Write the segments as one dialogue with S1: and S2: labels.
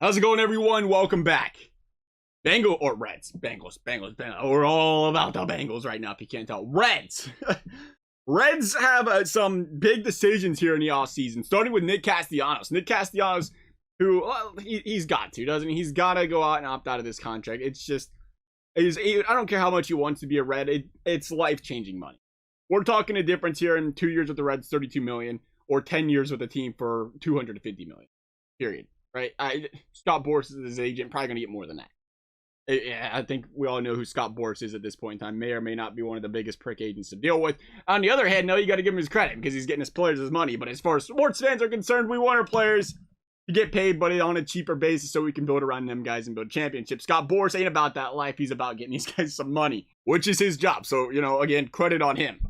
S1: How's it going, everyone? Welcome back. Reds. Bengals. We're all about the Bengals right now, if you can't tell. Reds. Reds have some big decisions here in the offseason, starting with Nick Castellanos. Nick Castellanos, who, he's got to, doesn't he? He's got to go out and opt out of this contract. It's just, I don't care how much he wants to be a Red. It's life-changing money. We're talking a difference here in 2 years with the Reds, $32 million, or 10 years with the team for $250 million, period. Right? Scott Boras is his agent, probably going to get more than that. I think we all know who Scott Boras is at this point in time. May or may not be one of the biggest prick agents to deal with. On the other hand, no, you got to give him his credit because he's getting his players his money. But as far as sports fans are concerned, we want our players to get paid, but on a cheaper basis so we can build around them guys and build championships. Scott Boras ain't about that life. He's about getting these guys some money, which is his job. So, again, credit on him.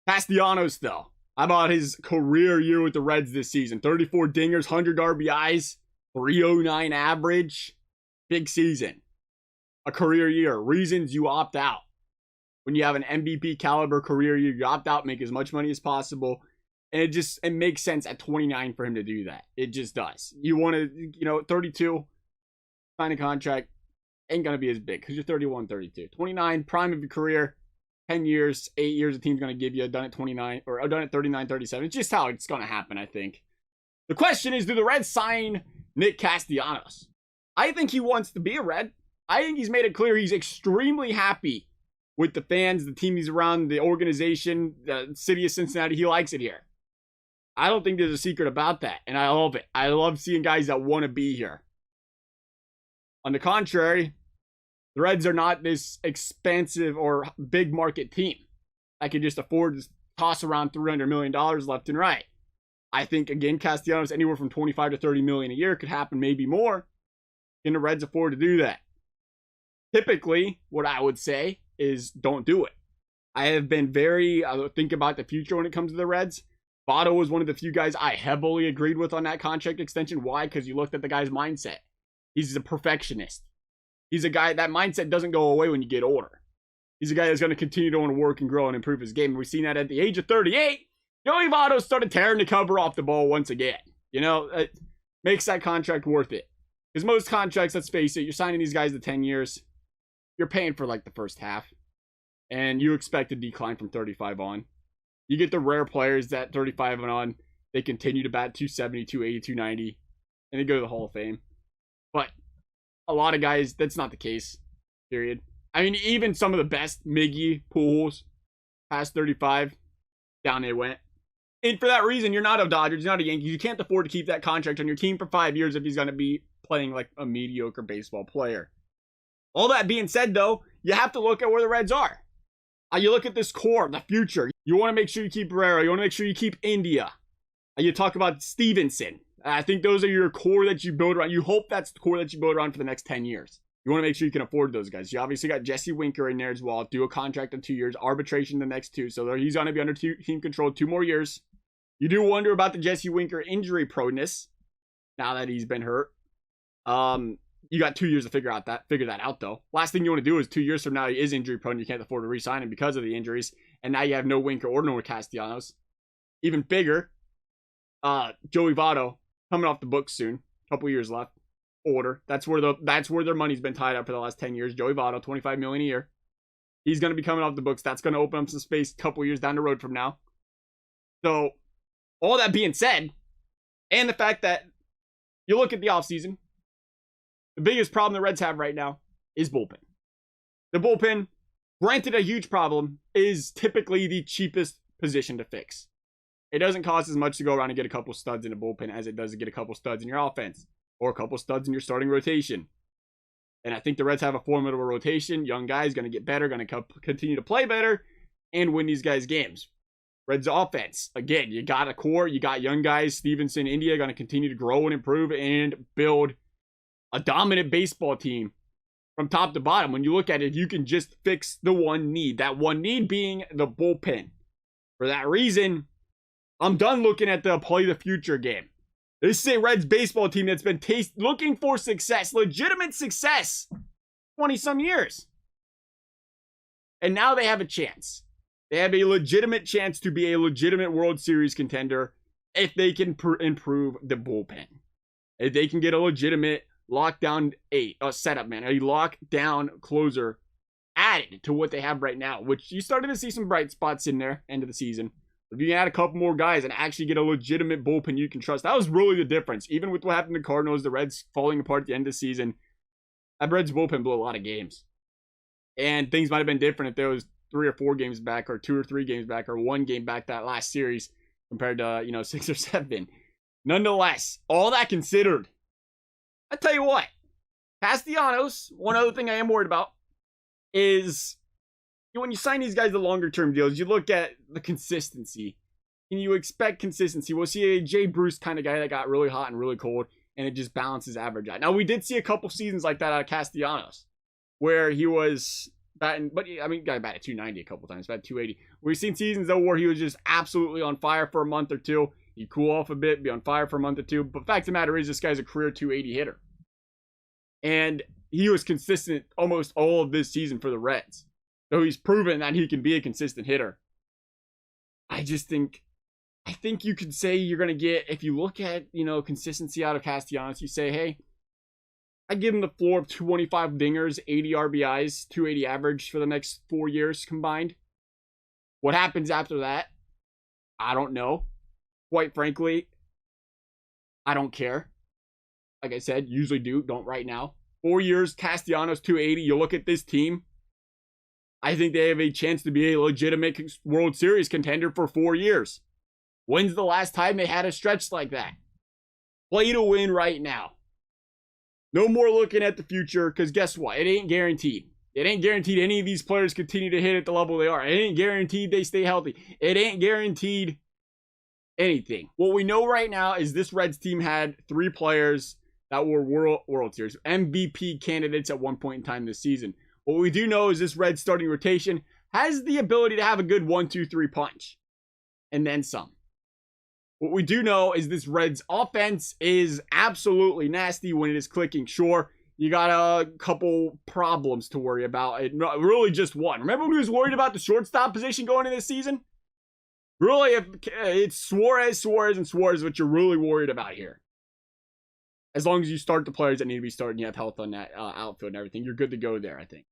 S1: Castellanos, though. How about his career year with the Reds this season? 34 dingers, 100 RBIs, 309 average. Big season. A career year. Reasons you opt out. When you have an MVP caliber career year, you opt out, make as much money as possible. And it makes sense at 29 for him to do that. It just does. You want to, 32, sign a contract, ain't going to be as big because you're 31, 32. 29, prime of your career. 10 years, 8 years, the team's going to give you done at 29 or done at 39, 37. It's just how it's going to happen, I think. The question is, do the Reds sign Nick Castellanos? I think he wants to be a Red. I think he's made it clear he's extremely happy with the fans, the team he's around, the organization, the city of Cincinnati. He likes it here. I don't think there's a secret about that, and I love it. I love seeing guys that want to be here. On the contrary, the Reds are not this expensive or big market team that can just afford to toss around $300 million left and right. I think, again, Castellanos, anywhere from $25 to $30 million a year could happen, maybe more. Can the Reds afford to do that? Typically, what I would say is don't do it. I have been very think about the future when it comes to the Reds. Votto was one of the few guys I heavily agreed with on that contract extension. Why? Because you looked at the guy's mindset. He's a perfectionist. He's a guy, that mindset doesn't go away when you get older. He's a guy that's going to continue to want to work and grow and improve his game. And we've seen that at the age of 38. Joey Votto started tearing the cover off the ball once again. It makes that contract worth it. Because most contracts, let's face it, you're signing these guys to 10 years. You're paying for like the first half. And you expect a decline from 35 on. You get the rare players that 35 and on, they continue to bat 270, 280, 290. And they go to the Hall of Fame. But a lot of guys, that's not the case, period. I mean, even some of the best, Miggy, Pujols, past 35, down they went. And for that reason, you're not a Dodgers, you're not a Yankees. You can't afford to keep that contract on your team for 5 years if he's going to be playing like a mediocre baseball player. All that being said, though, you have to look at where the Reds are. You look at this core, the future. You want to make sure you keep Barrera. You want to make sure you keep India. You talk about Stevenson. I think those are your core that you build around. You hope that's the core that you build around for the next 10 years. You want to make sure you can afford those guys. You obviously got Jesse Winker in there as well. Do a contract in 2 years. Arbitration the next 2. So he's going to be under team control 2 more years. You do wonder about the Jesse Winker injury proneness now that he's been hurt. You got 2 years to figure that out, though. Last thing you want to do is 2 years from now he is injury prone. You can't afford to re-sign him because of the injuries. And now you have no Winker or no Castellanos. Even bigger, Joey Votto coming off the books soon. Couple years left. Older. That's where their money's been tied up for the last 10 years. Joey Votto, $25 million a year. He's going to be coming off the books. That's going to open up some space a couple years down the road from now. So, all that being said, and the fact that you look at the offseason, the biggest problem the Reds have right now is bullpen. The bullpen, granted a huge problem, is typically the cheapest position to fix. It doesn't cost as much to go around and get a couple studs in a bullpen as it does to get a couple studs in your offense or a couple studs in your starting rotation. And I think the Reds have a formidable rotation. Young guys going to get better, going to continue to play better and win these guys games. Reds offense, again, you got a core, you got young guys, Stevenson, India, going to continue to grow and improve and build a dominant baseball team from top to bottom. When you look at it, you can just fix the one need. That one need being the bullpen. For that reason, I'm done looking at the play the future game. This is a Reds baseball team that's been looking for success, legitimate success, 20-some years. And now they have a chance. They have a legitimate chance to be a legitimate World Series contender if they can improve the bullpen. if they can get a legitimate lockdown setup, man, a lockdown closer added to what they have right now, which you started to see some bright spots in there end of the season. If you can add a couple more guys and actually get a legitimate bullpen you can trust, that was really the difference. Even with what happened to the Cardinals, the Reds falling apart at the end of the season, that Reds bullpen blew a lot of games. And things might have been different if there was 3 or 4 games back, or 2 or 3 games back, or 1 game back that last series compared to, 6 or 7. Nonetheless, all that considered, I tell you what, Castellanos, one other thing I am worried about is when you sign these guys to longer term deals, you look at the consistency. Can you expect consistency? We'll see a Jay Bruce kind of guy that got really hot and really cold, and it just balances average out. Now, we did see a couple seasons like that out of Castellanos, where he was batting, but I mean, guy batted 290 a couple times, batted 280. We've seen seasons though where he was just absolutely on fire for a month or two. He'd cool off a bit, be on fire for a month or two. But fact of the matter is, this guy's a career 280 hitter. And he was consistent almost all of this season for the Reds. So he's proven that he can be a consistent hitter. I think you could say you're going to get, if you look at, consistency out of Castellanos, you say, hey, I give him the floor of 25 dingers, 80 RBIs, 280 average for the next 4 years combined. What happens after that? I don't know. Quite frankly, I don't care. Like I said, usually don't right now. 4 years, Castellanos, 280. You look at this team, I think they have a chance to be a legitimate World Series contender for 4 years. When's the last time they had a stretch like that? Play to win right now. No more looking at the future, because guess what? It ain't guaranteed. It ain't guaranteed any of these players continue to hit at the level they are. It ain't guaranteed they stay healthy. It ain't guaranteed anything. What we know right now is this Reds team had 3 players that were World Series MVP candidates at one point in time this season. What we do know is this Reds starting rotation has the ability to have a good 1-2-3 punch. And then some. What we do know is this Reds offense is absolutely nasty when it is clicking. Sure, you got a couple problems to worry about. Really just one. Remember when he was worried about the shortstop position going into this season? Really, if it's Suarez, and Suarez what you're really worried about here. As long as you start the players that need to be starting, you have health on that outfield and everything, you're good to go there, I think.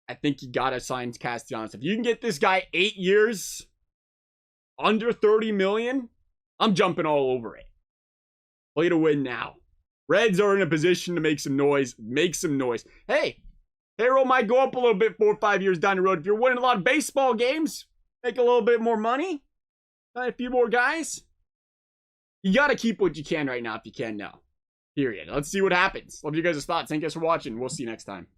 S1: I think you got to sign Castellanos. If you can get this guy 8 years, under $30 million, I'm jumping all over it. Play to win now. Reds are in a position to make some noise. Make some noise. Hey, payroll might go up a little bit 4 or 5 years down the road. If you're winning a lot of baseball games, make a little bit more money, sign a few more guys. You got to keep what you can right now if you can now. Period. Let's see what happens. Love you guys' thoughts. Thank you guys for watching. We'll see you next time.